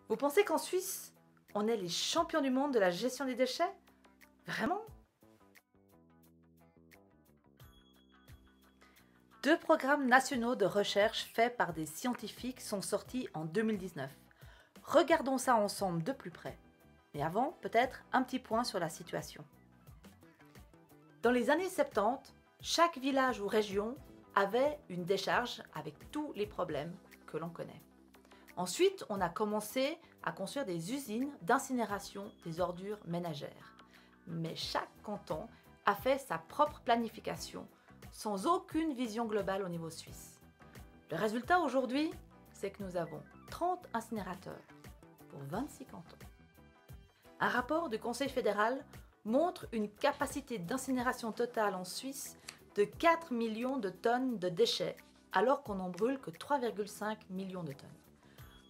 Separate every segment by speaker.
Speaker 1: Vous pensez qu'en Suisse, on est les champions du monde de la gestion des déchets? Vraiment? 2 programmes nationaux de recherche faits par des scientifiques sont sortis en 2019. Regardons ça ensemble de plus près. Mais avant, peut-être un petit point sur la situation. Dans les années 70, chaque village ou région avait une décharge avec tous les problèmes que l'on connaît. Ensuite, on a commencé à construire des usines d'incinération des ordures ménagères. Mais chaque canton a fait sa propre planification sans aucune vision globale au niveau suisse. Le résultat aujourd'hui, c'est que nous avons 30 incinérateurs pour 26 cantons. Un rapport du Conseil fédéral montre une capacité d'incinération totale en Suisse de 4 millions de tonnes de déchets, alors qu'on n'en brûle que 3,5 millions de tonnes.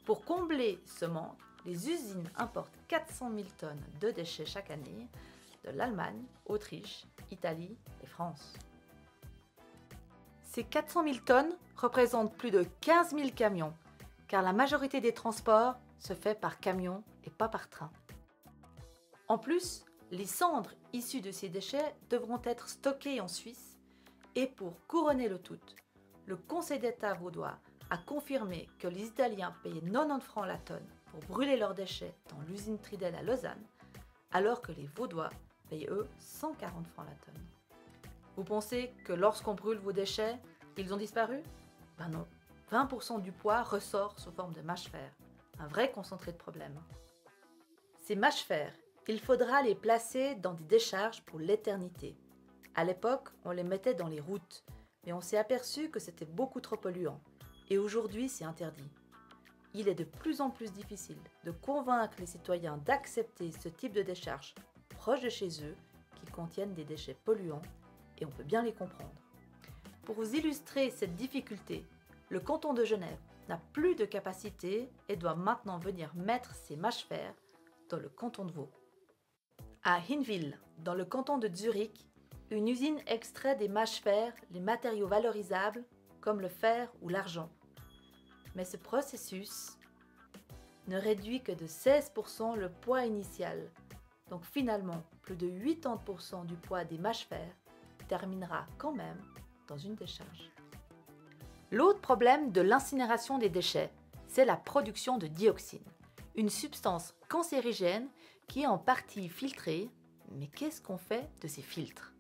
Speaker 1: Pour combler ce manque, les usines importent 400 000 tonnes de déchets chaque année de l'Allemagne, Autriche, Italie et France. Ces 400 000 tonnes représentent plus de 15 000 camions, car la majorité des transports se fait par camion et pas par train. En plus, les cendres issues de ces déchets devront être stockées en Suisse et pour couronner le tout, le Conseil d'État vaudois a confirmé que les Italiens payaient 90 francs la tonne pour brûler leurs déchets dans l'usine Tridel à Lausanne, alors que les Vaudois payent eux 140 francs la tonne. Vous pensez que lorsqu'on brûle vos déchets, ils ont disparu? Ben non, 20% du poids ressort sous forme de mâche-fer, un vrai concentré de problème. Ces mâches-fer, il faudra les placer dans des décharges pour l'éternité. À l'époque, on les mettait dans les routes, mais on s'est aperçu que c'était beaucoup trop polluant. Et aujourd'hui, c'est interdit. Il est de plus en plus difficile de convaincre les citoyens d'accepter ce type de décharge proche de chez eux qui contiennent des déchets polluants et on peut bien les comprendre. Pour vous illustrer cette difficulté, le canton de Genève n'a plus de capacité et doit maintenant venir mettre ses mâches-fer dans le canton de Vaud. À Hinwil, dans le canton de Zurich, une usine extrait des mâches-fer les matériaux valorisables comme le fer ou l'argent. Mais ce processus ne réduit que de 16% le poids initial. Donc finalement, plus de 80% du poids des mâches-fer terminera quand même dans une décharge. L'autre problème de l'incinération des déchets, c'est la production de dioxine, une substance cancérigène qui est en partie filtrée. Mais qu'est-ce qu'on fait de ces filtres?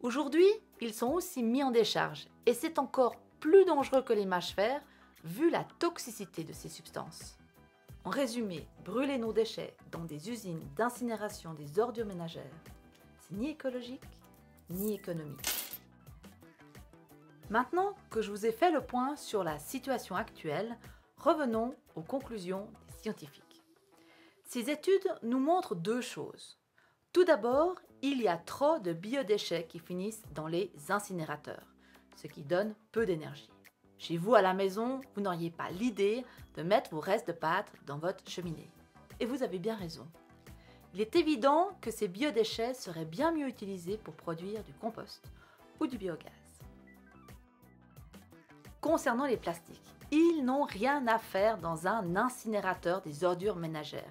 Speaker 1: Aujourd'hui, ils sont aussi mis en décharge et c'est encore plus dangereux que les mâches-fer vu la toxicité de ces substances. En résumé, brûler nos déchets dans des usines d'incinération des ordures ménagères, c'est ni écologique ni économique. Maintenant que je vous ai fait le point sur la situation actuelle, revenons aux conclusions des scientifiques. Ces études nous montrent deux choses. Tout d'abord, il y a trop de biodéchets qui finissent dans les incinérateurs, ce qui donne peu d'énergie. Chez vous à la maison, vous n'auriez pas l'idée de mettre vos restes de pâtes dans votre cheminée. Et vous avez bien raison. Il est évident que ces biodéchets seraient bien mieux utilisés pour produire du compost ou du biogaz. Concernant les plastiques, ils n'ont rien à faire dans un incinérateur des ordures ménagères.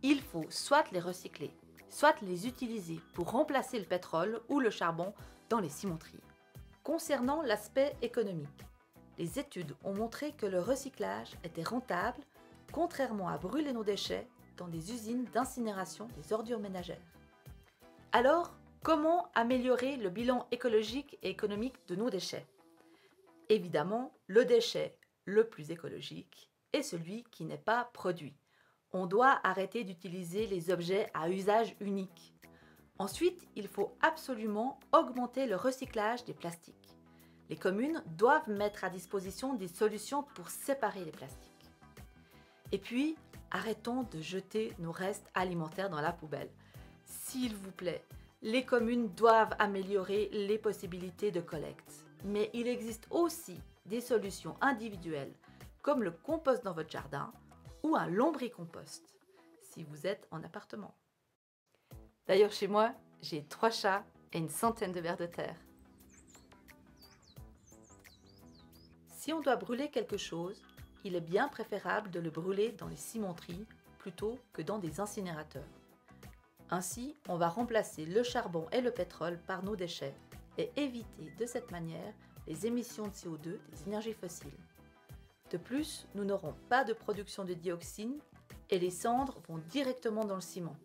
Speaker 1: Il faut soit les recycler, soit les utiliser pour remplacer le pétrole ou le charbon dans les cimenteries. Concernant l'aspect économique, les études ont montré que le recyclage était rentable, contrairement à brûler nos déchets dans des usines d'incinération des ordures ménagères. Alors, comment améliorer le bilan écologique et économique de nos déchets? Évidemment, le déchet le plus écologique est celui qui n'est pas produit. On doit arrêter d'utiliser les objets à usage unique. Ensuite, il faut absolument augmenter le recyclage des plastiques. Les communes doivent mettre à disposition des solutions pour séparer les plastiques. Et puis, arrêtons de jeter nos restes alimentaires dans la poubelle. S'il vous plaît, les communes doivent améliorer les possibilités de collecte. Mais il existe aussi des solutions individuelles, comme le compost dans votre jardin ou un lombricompost, si vous êtes en appartement. D'ailleurs, chez moi, j'ai 3 chats et une centaine de vers de terre. Si on doit brûler quelque chose, il est bien préférable de le brûler dans les cimenteries plutôt que dans des incinérateurs. Ainsi, on va remplacer le charbon et le pétrole par nos déchets et éviter de cette manière les émissions de CO2 des énergies fossiles. De plus, nous n'aurons pas de production de dioxine et les cendres vont directement dans le ciment.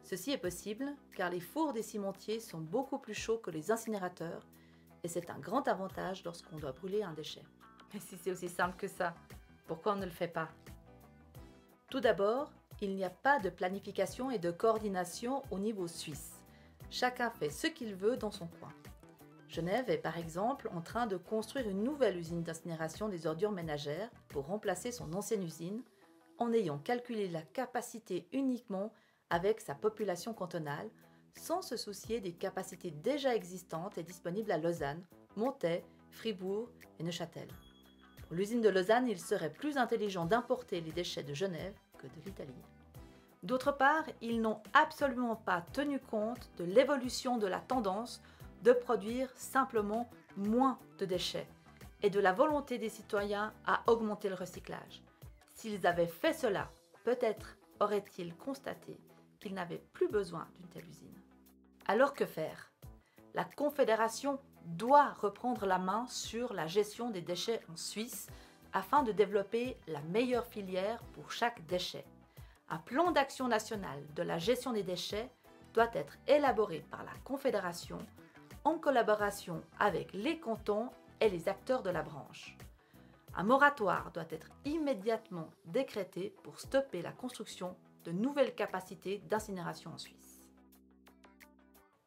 Speaker 1: Ceci est possible car les fours des cimentiers sont beaucoup plus chauds que les incinérateurs et c'est un grand avantage lorsqu'on doit brûler un déchet. Mais si c'est aussi simple que ça, pourquoi on ne le fait pas? Tout d'abord, il n'y a pas de planification et de coordination au niveau suisse. Chacun fait ce qu'il veut dans son coin. Genève est par exemple en train de construire une nouvelle usine d'incinération des ordures ménagères pour remplacer son ancienne usine en ayant calculé la capacité uniquement avec sa population cantonale sans se soucier des capacités déjà existantes et disponibles à Lausanne, Montaix, Fribourg et Neuchâtel. Pour l'usine de Lausanne, il serait plus intelligent d'importer les déchets de Genève que de l'Italie. D'autre part, ils n'ont absolument pas tenu compte de l'évolution de la tendance de produire simplement moins de déchets et de la volonté des citoyens à augmenter le recyclage. S'ils avaient fait cela, peut-être auraient-ils constaté qu'ils n'avaient plus besoin d'une telle usine. Alors que faire? La Confédération doit reprendre la main sur la gestion des déchets en Suisse afin de développer la meilleure filière pour chaque déchet. Un plan d'action national de la gestion des déchets doit être élaboré par la Confédération en collaboration avec les cantons et les acteurs de la branche. Un moratoire doit être immédiatement décrété pour stopper la construction de nouvelles capacités d'incinération en Suisse.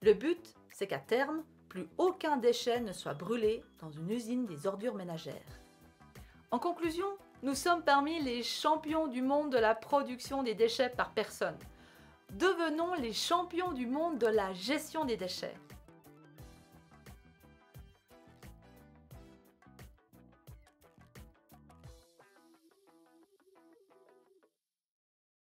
Speaker 1: Le but, c'est qu'à terme, plus aucun déchet ne soit brûlé dans une usine des ordures ménagères. En conclusion, nous sommes parmi les champions du monde de la production des déchets par personne. Devenons les champions du monde de la gestion des déchets.